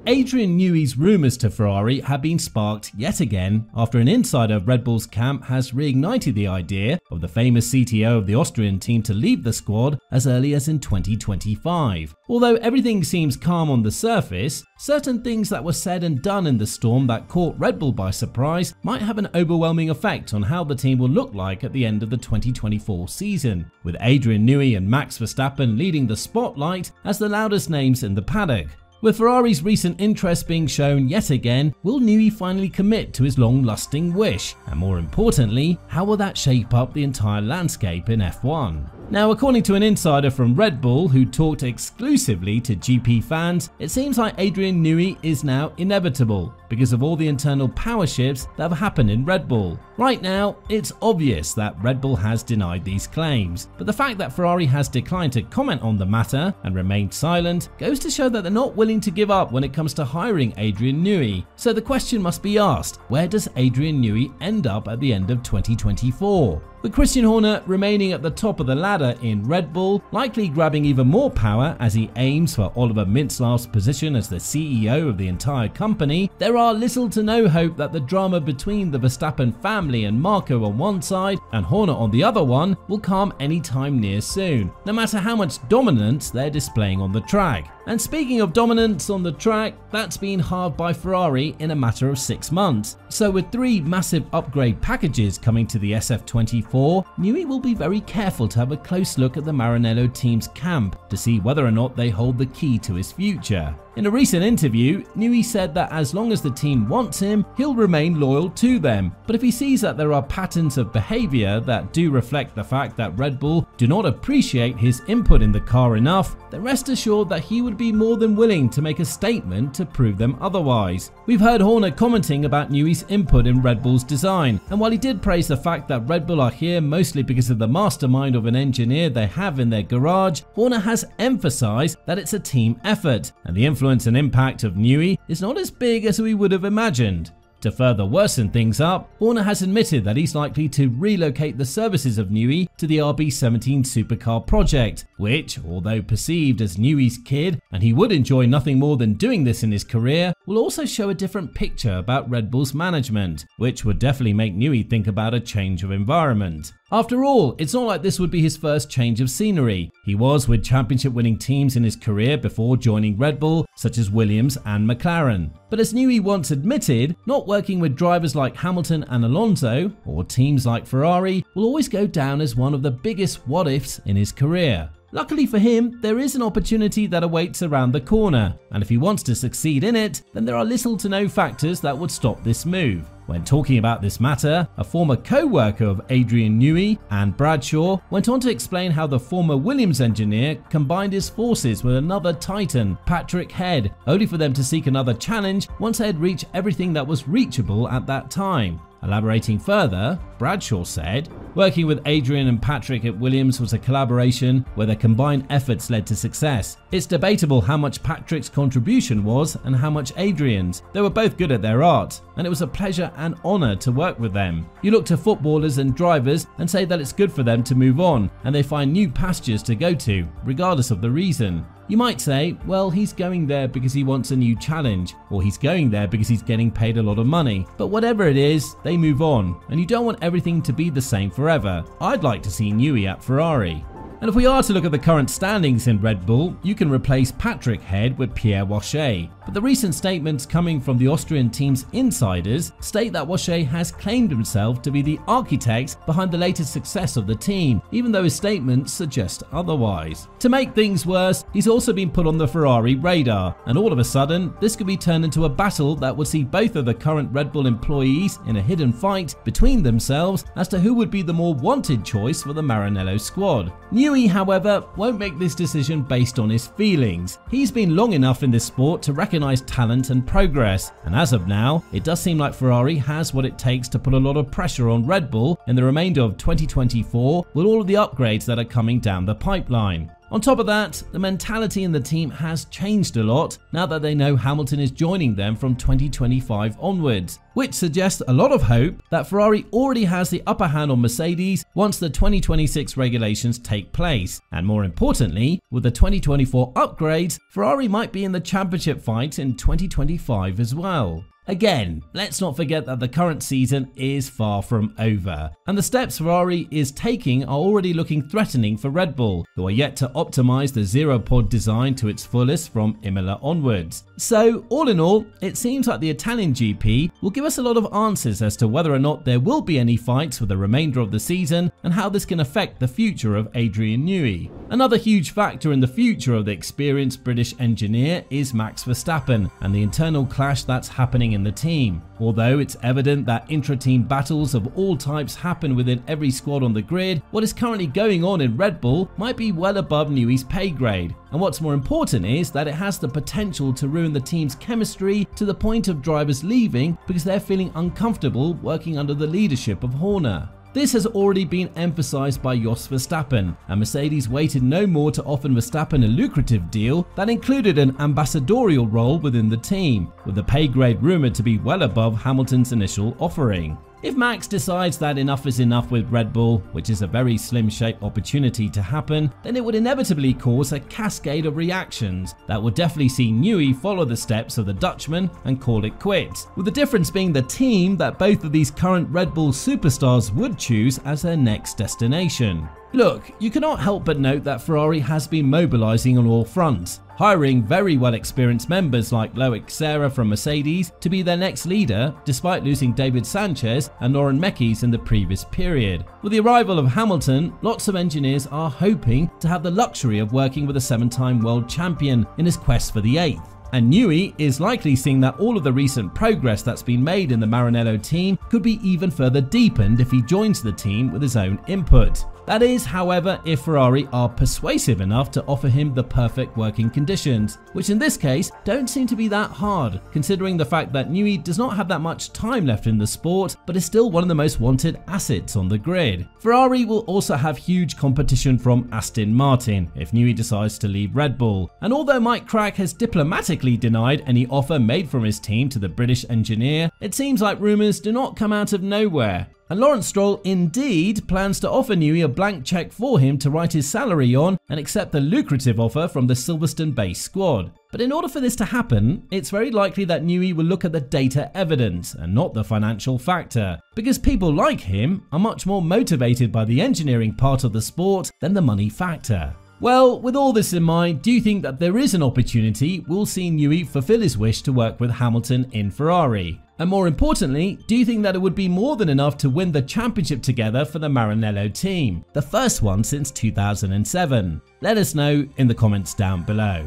Adrian Newey's rumours to Ferrari have been sparked yet again after an insider of Red Bull's camp has reignited the idea of the famous CTO of the Austrian team to leave the squad as early as in 2025. Although everything seems calm on the surface, certain things that were said and done in the storm that caught Red Bull by surprise might have an overwhelming effect on how the team will look like at the end of the 2024 season, with Adrian Newey and Max Verstappen leading the spotlight as the loudest names in the paddock. With Ferrari's recent interest being shown yet again, will Newey finally commit to his long-lasting wish? And more importantly, how will that shape up the entire landscape in F1? Now, according to an insider from Red Bull who talked exclusively to GP fans, it seems like Adrian Newey is now inevitable because of all the internal power shifts that have happened in Red Bull. Right now, it's obvious that Red Bull has denied these claims, but the fact that Ferrari has declined to comment on the matter and remained silent goes to show that they're not willing to give up when it comes to hiring Adrian Newey. So the question must be asked, where does Adrian Newey end up at the end of 2024? With Christian Horner remaining at the top of the ladder in Red Bull, likely grabbing even more power as he aims for Oliver Mintzlaff's position as the CEO of the entire company, there are little to no hope that the drama between the Verstappen family and Marco on one side and Horner on the other one will calm anytime near soon, no matter how much dominance they're displaying on the track. And speaking of dominance on the track, that's been halved by Ferrari in a matter of 6 months. So with 3 massive upgrade packages coming to the SF24, Newey will be very careful to have a close look at the Maranello team's camp to see whether or not they hold the key to his future. In a recent interview, Newey said that as long as the team wants him, he'll remain loyal to them. But if he sees that there are patterns of behaviour that do reflect the fact that Red Bull do not appreciate his input in the car enough, then rest assured that he would be more than willing to make a statement to prove them otherwise. We've heard Horner commenting about Newey's input in Red Bull's design, and while he did praise the fact that Red Bull are here mostly because of the mastermind of an engineer they have in their garage, Horner has emphasised that it's a team effort, and the influence and impact of Newey is not as big as we would have imagined. To further worsen things up, Horner has admitted that he's likely to relocate the services of Newey to the RB17 supercar project, which, although perceived as Newey's kid and he would enjoy nothing more than doing this in his career, will also show a different picture about Red Bull's management, which would definitely make Newey think about a change of environment. After all, it's not like this would be his first change of scenery. He was with championship-winning teams in his career before joining Red Bull, such as Williams and McLaren. But as Newey once admitted, not working with drivers like Hamilton and Alonso, or teams like Ferrari, will always go down as one of the biggest what-ifs in his career. Luckily for him, there is an opportunity that awaits around the corner, and if he wants to succeed in it, then there are little to no factors that would stop this move. When talking about this matter, a former co-worker of Adrian Newey, Anne Bradshaw, went on to explain how the former Williams engineer combined his forces with another titan, Patrick Head, only for them to seek another challenge once they had reached everything that was reachable at that time. Elaborating further, Bradshaw said, "Working with Adrian and Patrick at Williams was a collaboration where their combined efforts led to success. It's debatable how much Patrick's contribution was and how much Adrian's. They were both good at their art, and it was a pleasure and honour to work with them. You look to footballers and drivers and say that it's good for them to move on, and they find new pastures to go to, regardless of the reason. You might say, well, he's going there because he wants a new challenge, or he's going there because he's getting paid a lot of money. But whatever it is, they move on, and you don't want everything to be the same forever. I'd like to see Newey at Ferrari." And if we are to look at the current standings in Red Bull, you can replace Patrick Head with Pierre Wache. But the recent statements coming from the Austrian team's insiders state that Wache has claimed himself to be the architect behind the latest success of the team, even though his statements suggest otherwise. To make things worse, he's also been put on the Ferrari radar, and all of a sudden, this could be turned into a battle that would see both of the current Red Bull employees in a hidden fight between themselves as to who would be the more wanted choice for the Maranello squad. Newey, however, won't make this decision based on his feelings. He's been long enough in this sport to recognise talent and progress, and as of now, it does seem like Ferrari has what it takes to put a lot of pressure on Red Bull in the remainder of 2024 with all of the upgrades that are coming down the pipeline. On top of that, the mentality in the team has changed a lot now that they know Hamilton is joining them from 2025 onwards. which suggests a lot of hope that Ferrari already has the upper hand on Mercedes once the 2026 regulations take place. And more importantly, with the 2024 upgrades, Ferrari might be in the championship fight in 2025 as well. Again, let's not forget that the current season is far from over, and the steps Ferrari is taking are already looking threatening for Red Bull, who are yet to optimize the zero-pod design to its fullest from Imola onwards. So, all in all, it seems like the Italian GP will give us a lot of answers as to whether or not there will be any fights for the remainder of the season and how this can affect the future of Adrian Newey. Another huge factor in the future of the experienced British engineer is Max Verstappen and the internal clash that's happening in the team. Although it's evident that intra-team battles of all types happen within every squad on the grid, what is currently going on in Red Bull might be well above Newey's pay grade. And what's more important is that it has the potential to ruin the team's chemistry to the point of drivers leaving because they're feeling uncomfortable working under the leadership of Horner. This has already been emphasized by Jos Verstappen, and Mercedes waited no more to offer Verstappen a lucrative deal that included an ambassadorial role within the team, with the pay grade rumored to be well above Hamilton's initial offering. If Max decides that enough is enough with Red Bull, which is a very slim-shaped opportunity to happen, then it would inevitably cause a cascade of reactions that would definitely see Newey follow the steps of the Dutchman and call it quits, with the difference being the team that both of these current Red Bull superstars would choose as their next destination. Look, you cannot help but note that Ferrari has been mobilizing on all fronts, hiring very well experienced members like Loic Serra from Mercedes to be their next leader, despite losing David Sanchez and Lauren Mekies in the previous period. With the arrival of Hamilton, lots of engineers are hoping to have the luxury of working with a 7-time world champion in his quest for the 8th. And Newey is likely seeing that all of the recent progress that's been made in the Maranello team could be even further deepened if he joins the team with his own input. That is, however, if Ferrari are persuasive enough to offer him the perfect working conditions, which in this case don't seem to be that hard, considering the fact that Newey does not have that much time left in the sport, but is still one of the most wanted assets on the grid. Ferrari will also have huge competition from Aston Martin if Newey decides to leave Red Bull, and although Mike Crack has diplomatically denied any offer made from his team to the British engineer, it seems like rumours do not come out of nowhere. And Lawrence Stroll indeed plans to offer Newey a blank cheque for him to write his salary on and accept the lucrative offer from the Silverstone-based squad. But in order for this to happen, it's very likely that Newey will look at the data evidence and not the financial factor, because people like him are much more motivated by the engineering part of the sport than the money factor. Well, with all this in mind, do you think that there is an opportunity we'll see Newey fulfill his wish to work with Hamilton in Ferrari? And more importantly, do you think that it would be more than enough to win the championship together for the Maranello team, the first one since 2007? Let us know in the comments down below.